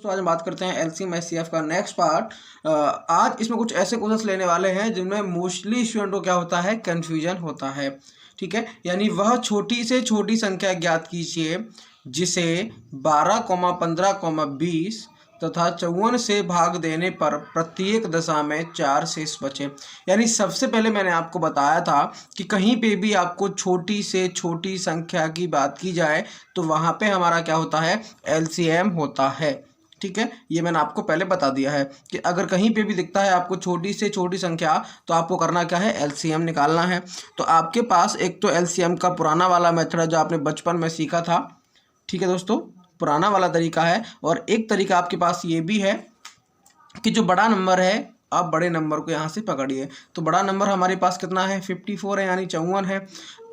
दोस्तों आज हम बात करते हैं एलसीएम एचसीएफ का नेक्स्ट पार्ट। आज इसमें कुछ ऐसे क्वेश्चंस लेने वाले हैं जिनमें मोस्टली स्टूडेंट को क्या होता है, कंफ्यूजन होता है। ठीक है, यानी वह छोटी से छोटी संख्या ज्ञात कीजिए जिसे 12, 15, 20 तथा 54 से भाग देने पर प्रत्येक दशा में 4 शेष बचे। यानी सबसे पहले मैंने आपको बताया था कि कहीं पे भी आपको छोटी से छोटी संख्या की बात की जाए तो वहाँ पे हमारा क्या होता है, एलसीएम होता है। ठीक है, ये मैंने आपको पहले बता दिया है कि अगर कहीं पे भी दिखता है आपको छोटी से छोटी संख्या तो आपको करना क्या है, एलसीएम निकालना है। तो आपके पास एक तो एलसीएम का पुराना वाला मेथड है जो आपने बचपन में सीखा था। ठीक है दोस्तों, पुराना वाला तरीका है। और एक तरीका आपके पास ये भी है कि जो बड़ा नंबर है आप बड़े नंबर को यहाँ से पकड़िए। तो बड़ा नंबर हमारे पास कितना है, 54 है, यानी 54 है।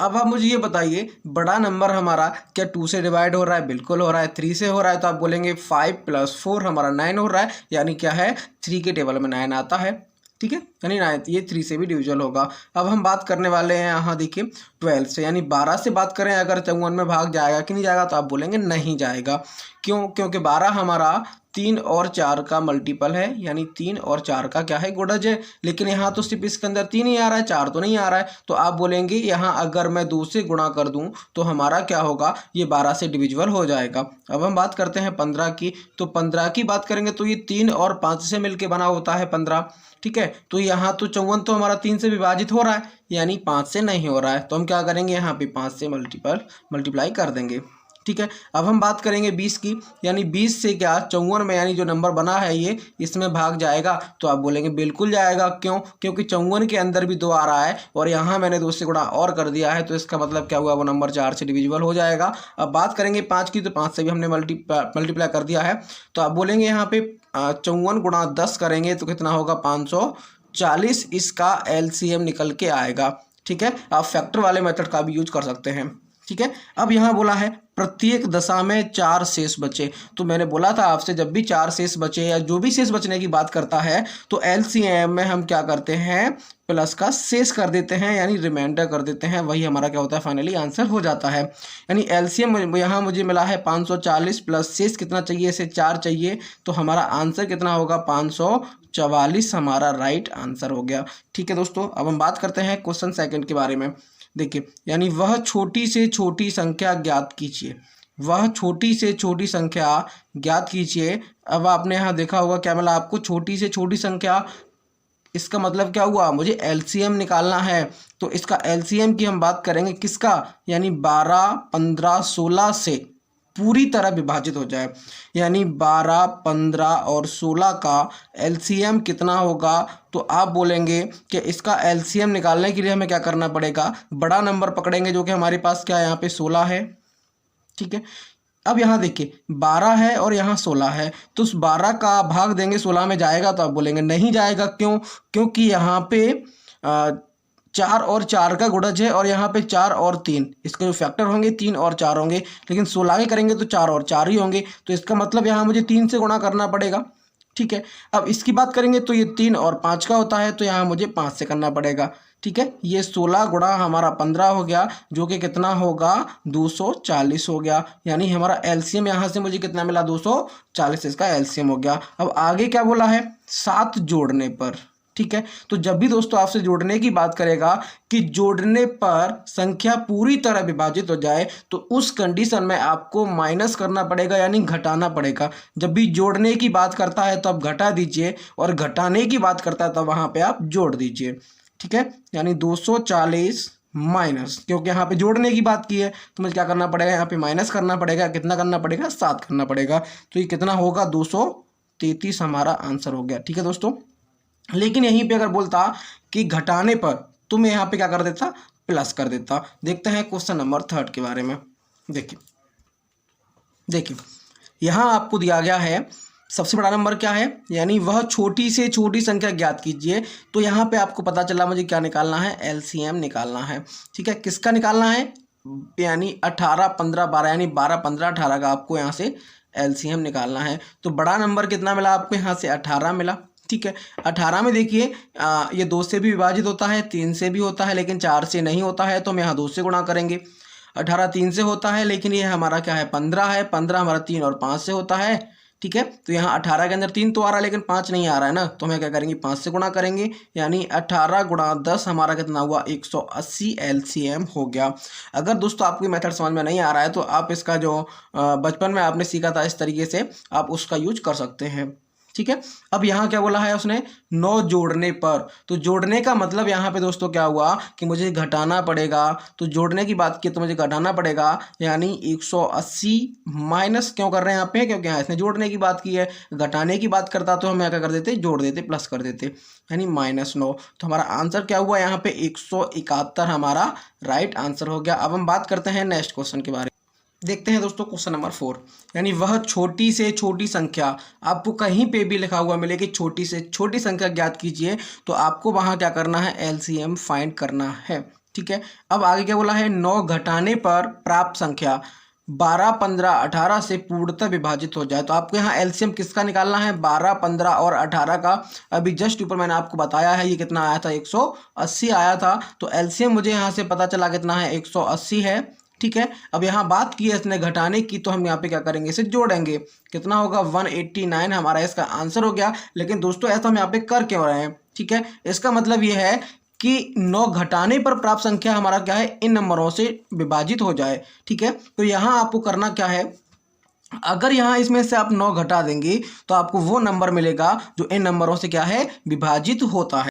अब आप मुझे ये बताइए बड़ा नंबर हमारा क्या 2 से डिवाइड हो रहा है? बिल्कुल हो रहा है। 3 से हो रहा है तो आप बोलेंगे 5 + 4 हमारा 9 हो रहा है, यानी क्या है, 3 के टेबल में 9 आता है। ठीक है, यानी 9 ये 3 से भी डिविजल होगा। अब हम बात करने वाले हैं यहाँ देखिए 12 से, यानी 12 से बात करें अगर 54 में भाग जाएगा कि नहीं जाएगा, तो आप बोलेंगे नहीं जाएगा। क्यों? क्योंकि 12 हमारा 3 और 4 का मल्टीपल है, यानी 3 और 4 का क्या है, गुणज है। लेकिन यहाँ तो सिर्फ इसके अंदर 3 ही आ रहा है, 4 तो नहीं आ रहा है। तो आप बोलेंगे यहाँ अगर मैं 2 से गुणा कर दूं तो हमारा क्या होगा, ये 12 से डिविजिबल हो जाएगा। अब हम बात करते हैं 15 की। तो 15 की बात करेंगे तो ये 3 और 5 से मिलकर बना होता है 15। ठीक है, तो यहाँ तो 54 तो हमारा 3 से विभाजित हो रहा है, यानी 5 से नहीं हो रहा है। तो हम क्या करेंगे, यहाँ पे 5 से मल्टीप्लाई कर देंगे। ठीक है, अब हम बात करेंगे 20 की, यानी 20 से क्या 54 में यानी जो नंबर बना है ये इसमें भाग जाएगा। तो आप बोलेंगे बिल्कुल जाएगा। क्यों? क्योंकि 54 के अंदर भी 2 आ रहा है और यहाँ मैंने 2 से गुणा और कर दिया है, तो इसका मतलब क्या हुआ, वो नंबर 4 से डिविजिबल हो जाएगा। अब बात करेंगे 5 की, तो 5 से भी हमने मल्टीप्लाई कर दिया है। तो आप बोलेंगे यहाँ पे 54 × 10 करेंगे तो कितना होगा, 540 इसका एलसीएम निकल के आएगा। ठीक है, आप फैक्टर वाले मेथड का भी यूज कर सकते हैं। ठीक है, अब यहाँ बोला है प्रत्येक दशा में 4 शेष बचे। तो मैंने बोला था आपसे जब भी 4 शेष बचे या जो भी शेष बचने की बात करता है तो एलसीएम में हम क्या करते हैं, प्लस का शेष कर देते हैं, यानी रिमाइंडर कर देते हैं। वही हमारा क्या होता है, फाइनली आंसर हो जाता है। यानी एलसीएम यहाँ मुझे मिला है 540 प्लस शेष कितना चाहिए, इसे 4 चाहिए। तो हमारा आंसर कितना होगा, 544 हमारा राइट आंसर हो गया। ठीक है दोस्तों, अब हम बात करते हैं क्वेश्चन सेकंड के बारे में। देखिए, यानी वह छोटी से छोटी संख्या ज्ञात कीजिए। वह छोटी से छोटी संख्या ज्ञात कीजिए। अब आपने यहाँ देखा होगा क्या मिला आपको, छोटी से छोटी संख्या। इसका मतलब क्या हुआ, मुझे एलसीएम निकालना है। तो इसका एलसीएम की हम बात करेंगे किसका, यानी 12, 15, 16 से पूरी तरह विभाजित हो जाए। यानी 12, 15 और 16 का एलसीएम कितना होगा। तो आप बोलेंगे कि इसका एलसीएम निकालने के लिए हमें क्या करना पड़ेगा, बड़ा नंबर पकड़ेंगे जो कि हमारे पास क्या है, यहाँ पे 16 है। ठीक है, अब यहाँ देखिए 12 है और यहाँ 16 है, तो उस 12 का भाग देंगे 16 में जाएगा, तो आप बोलेंगे नहीं जाएगा। क्यों? क्योंकि यहाँ पे 4 और 4 का गुणज है और यहाँ पे 4 और 3 इसके जो फैक्टर होंगे 3 और 4 होंगे, लेकिन 16 के करेंगे तो 4 और 4 ही होंगे। तो इसका मतलब यहाँ मुझे 3 से गुणा करना पड़ेगा। ठीक है, अब इसकी बात करेंगे तो ये 3 और 5 का होता है, तो यहाँ मुझे 5 से करना पड़ेगा। ठीक है, ये 16 गुणा हमारा 15 हो गया, जो कि कितना होगा, 240 हो गया। यानी हमारा एलसीएम यहाँ से मुझे कितना मिला, 240 इसका एलसीएम हो गया। अब आगे क्या बोला है, 7 जोड़ने पर। ठीक है, तो जब भी दोस्तों आपसे जोड़ने की बात करेगा कि जोड़ने पर संख्या पूरी तरह विभाजित हो जाए, तो उस कंडीशन में आपको माइनस करना पड़ेगा, यानी घटाना पड़ेगा। जब भी जोड़ने की बात करता है तो आप घटा दीजिए, और घटाने की बात करता है तो वहां पे आप जोड़ दीजिए। ठीक है, यानी 240 माइनस, क्योंकि यहाँ पे जोड़ने की बात की है तो मुझे क्या करना पड़ेगा, यहाँ पे माइनस करना पड़ेगा। कितना करना पड़ेगा, 7 करना पड़ेगा। तो ये कितना होगा, 233 हमारा आंसर हो गया। ठीक है दोस्तों, लेकिन यहीं पे अगर बोलता कि घटाने पर, तो मैं यहाँ पे क्या कर देता, प्लस कर देता। देखते हैं क्वेश्चन नंबर 3 के बारे में। देखिए यहाँ आपको दिया गया है सबसे बड़ा नंबर क्या है, यानी वह छोटी से छोटी संख्या ज्ञात कीजिए। तो यहाँ पे आपको पता चला मुझे क्या निकालना है, एलसीएम निकालना है। ठीक है, किसका निकालना है, यानी 18, 15, 12, यानी 12, 15, 18 का आपको यहाँ से एलसीएम निकालना है। तो बड़ा नंबर कितना मिला आपको, यहाँ से 18 मिला। ठीक है, 18 में देखिए ये 2 से भी विभाजित होता है, 3 से भी होता है, लेकिन 4 से नहीं होता है, तो हम यहाँ 2 से गुणा करेंगे। 18 3 से होता है, लेकिन ये हमारा क्या है, 15 है। 15 हमारा 3 और 5 से होता है, ठीक है। तो यहाँ 18 के अंदर 3 तो आ रहा है लेकिन 5 नहीं आ रहा है ना, तो हमें क्या करेंगे 5 से गुणा करेंगे, यानी 18 गुणा 10 हमारा कितना हुआ 180 LCM हो गया। अगर दोस्तों आपको मेथड समझ में नहीं आ रहा है तो आप इसका जो बचपन में आपने सीखा था इस तरीके से आप उसका यूज कर सकते हैं, ठीक है। अब यहाँ क्या बोला है उसने 9 जोड़ने पर, तो जोड़ने का मतलब यहाँ पे दोस्तों क्या हुआ कि मुझे घटाना पड़ेगा, तो जोड़ने की बात की तो मुझे घटाना पड़ेगा, यानी 180 माइनस क्यों कर रहे हैं यहाँ पे, क्योंकि यहाँ इसने जोड़ने की बात की है, घटाने की बात करता तो हम क्या कर देते जोड़ देते प्लस कर देते, यानी -9। तो हमारा आंसर क्या हुआ यहाँ पे 171 हमारा राइट आंसर हो गया। अब हम बात करते हैं नेक्स्ट क्वेश्चन के बारे में। देखते हैं दोस्तों क्वेश्चन नंबर 4, यानी वह छोटी से छोटी संख्या, आपको कहीं पे भी लिखा हुआ मिले कि छोटी से छोटी संख्या ज्ञात कीजिए, तो आपको वहां क्या करना है LCM फाइंड करना है, ठीक है। अब आगे क्या बोला है 9 घटाने पर प्राप्त संख्या 12, 15, 18 से पूर्णतः विभाजित हो जाए, तो आपको यहाँ LCM किसका निकालना है 12, 15 और 18 का। अभी जस्ट ऊपर मैंने आपको बताया है ये कितना आया था 180 आया था, तो LCM मुझे यहाँ से पता चला कितना है 180 है, ठीक है। अब यहाँ बात की है इसने घटाने की, तो हम यहाँ पे क्या करेंगे इसे जोड़ेंगे, कितना होगा 189 हमारा इसका आंसर हो गया। लेकिन दोस्तों ऐसा हम यहाँ पे कर क्यों रहे हैं, ठीक है, इसका मतलब ये है कि 9 घटाने पर प्राप्त संख्या हमारा क्या है इन नंबरों से विभाजित हो जाए, ठीक है। तो यहाँ आपको करना क्या है, अगर यहाँ इसमें से आप 9 घटा देंगे तो आपको वो नंबर मिलेगा जो इन नंबरों से क्या है विभाजित होता है।